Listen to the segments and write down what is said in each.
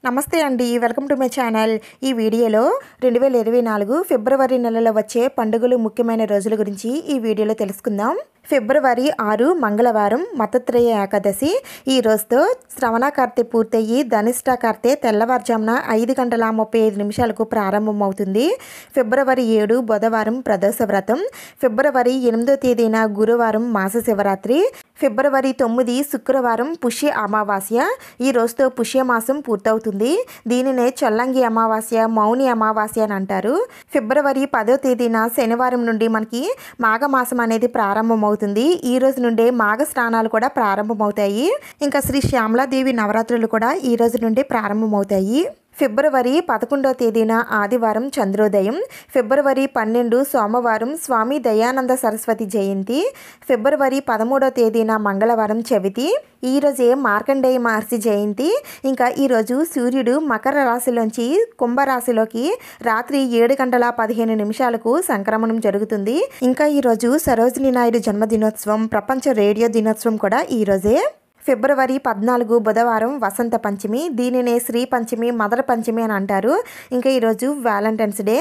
నమస్తే అండి, welcome to my channel. ఈ వీడియోలో 2024 ఫిబ్రవరి నెలలో వచ్చే పండుగలు ముఖ్యమైన రోజుల గురించి ఈ వీడియోలో తెలుసుకుందాం. ఫిబ్రవరి 6 మంగళవారం మతత్రయ ఏకాదశి. ఈ రోజుతో శ్రవణ కార్తె పూర్తయ్యి ధనిష్ట కార్తె తెల్లవారుజామున 5:35 ప్రారంభమవుతుంది. ఫిబ్రవరి 7 బుధవారం ప్రదోష వ్రతం. ఫిబ్రవరి 8వ తేదీన గురువారం మాస శివరాత్రి. ఫిబ్రవరి 9 శుక్రవారం పుష్య అమావాస్య. ఈ రోజుతో పుష్యమాసం పూర్తవుతుంది. దీనినే చల్లంగి అమావాస్య, మౌని అమావాస్య అని అంటారు. ఫిబ్రవరి 10వ తేదీన శనివారం నుండి మనకి మాఘమాసం అనేది ప్రారంభమవుతుంది. ఈ రోజు నుండే మాఘ స్నానాలు కూడా ప్రారంభమవుతాయి. ఇంకా శ్రీ శ్యామలాదేవి నవరాత్రులు కూడా ఈ రోజు నుండి ప్రారంభమవుతాయి. ఫిబ్రవరి 11వ తేదీన ఆదివారం చంద్రోదయం. ఫిబ్రవరి 12 సోమవారం స్వామి దయానంద సరస్వతి జయంతి. ఫిబ్రవరి 13వ తేదీన మంగళవారం చవితి. ఈరోజే మార్కండేయ మహర్షి జయంతి. ఇంకా ఈరోజు సూర్యుడు మకర రాశిలోంచి కుంభరాశిలోకి రాత్రి 7:15 సంక్రమణం జరుగుతుంది. ఇంకా ఈరోజు సరోజిని నాయుడు జన్మదినోత్సవం, ప్రపంచ రేడియో దినోత్సవం కూడా ఈరోజే. ఫిబ్రవరి 14 బుధవారం వసంత పంచమి. దీనినే శ్రీ పంచమి, మదర్ పంచమి అని అంటారు. ఇంకా ఈరోజు వ్యాలంటైన్స్ డే.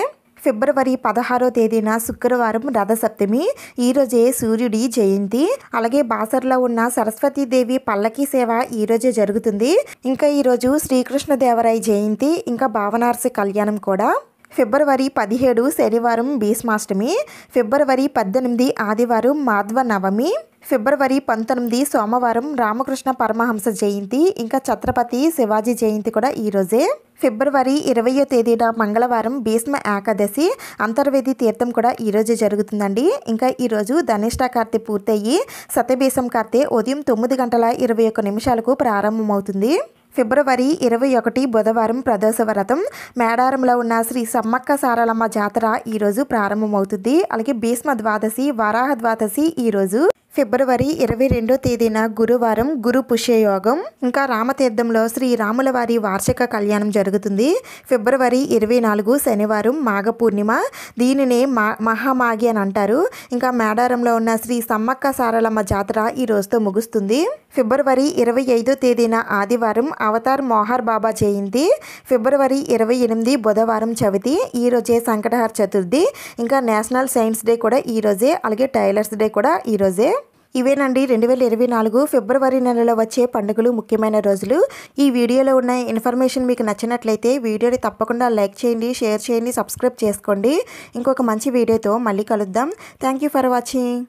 ఫిబ్రవరి 16వ తేదీన శుక్రవారం రథసప్తమి. ఈరోజే సూర్యుడి జయంతి. అలాగే బాసర్లో ఉన్న సరస్వతీదేవి పల్లకీ సేవ ఈరోజే జరుగుతుంది. ఇంకా ఈరోజు శ్రీకృష్ణదేవరాయ జయంతి, ఇంకా భావనార్సి కళ్యాణం కూడా. ఫిబ్రవరి 17 శనివారం భీష్మాష్టమి. ఫిబ్రవరి 18 ఆదివారం మాధ్వ నవమి. ఫిబ్రవరి 19 సోమవారం రామకృష్ణ పరమహంస జయంతి. ఇంకా ఛత్రపతి శివాజీ జయంతి కూడా ఈరోజే. ఫిబ్రవరి 20వ తేదీన మంగళవారం భీష్మ ఏకాదశి. అంతర్వేది తీర్థం కూడా ఈరోజే జరుగుతుందండి. ఇంకా ఈరోజు ధనిష్ట కార్తె పూర్తయ్యి సతభీసం కార్తె ఉదయం 9:21 ప్రారంభమవుతుంది. ఫిబ్రవరి 21 బుధవారం ప్రదోష వ్రతం. మేడారంలో ఉన్న శ్రీ సమ్మక్క సారలమ్మ జాతర ఈరోజు ప్రారంభమవుతుంది. అలాగే భీష్మ ద్వాదశి, వరాహ ద్వాదశి ఈరోజు. ఫిబ్రవరి 22వ తేదీన గురువారం గురు పుష్యయోగం. ఇంకా రామతీర్థంలో శ్రీ రాముల వారి వార్షిక కళ్యాణం జరుగుతుంది. ఫిబ్రవరి 24 శనివారం మాఘ పూర్ణిమ. దీనినే మహామాఘి అని అంటారు. ఇంకా మేడారంలో ఉన్న శ్రీ సమ్మక్క సారలమ్మ జాతర ఈ రోజుతో ముగుస్తుంది. ఫిబ్రవరి 25వ తేదీన ఆదివారం అవతార్ మోహర్ బాబా జయంతి. ఫిబ్రవరి 28 బుధవారం చవితి. ఈరోజే సంకటహర చతుర్థి. ఇంకా నేషనల్ సైన్స్ డే కూడా ఈరోజే. అలాగే టైలర్స్ డే కూడా ఈరోజే. ఇవేనండి 2024 ఫిబ్రవరి నెలలో వచ్చే పండుగలు ముఖ్యమైన రోజులు. ఈ వీడియోలో ఉన్న ఇన్ఫర్మేషన్ మీకు నచ్చినట్లయితే వీడియోని తప్పకుండా లైక్ చేయండి, షేర్ చేయండి, సబ్స్క్రైబ్ చేసుకోండి. ఇంకొక మంచి వీడియోతో మళ్ళీ కలుద్దాం. Thank you for watching.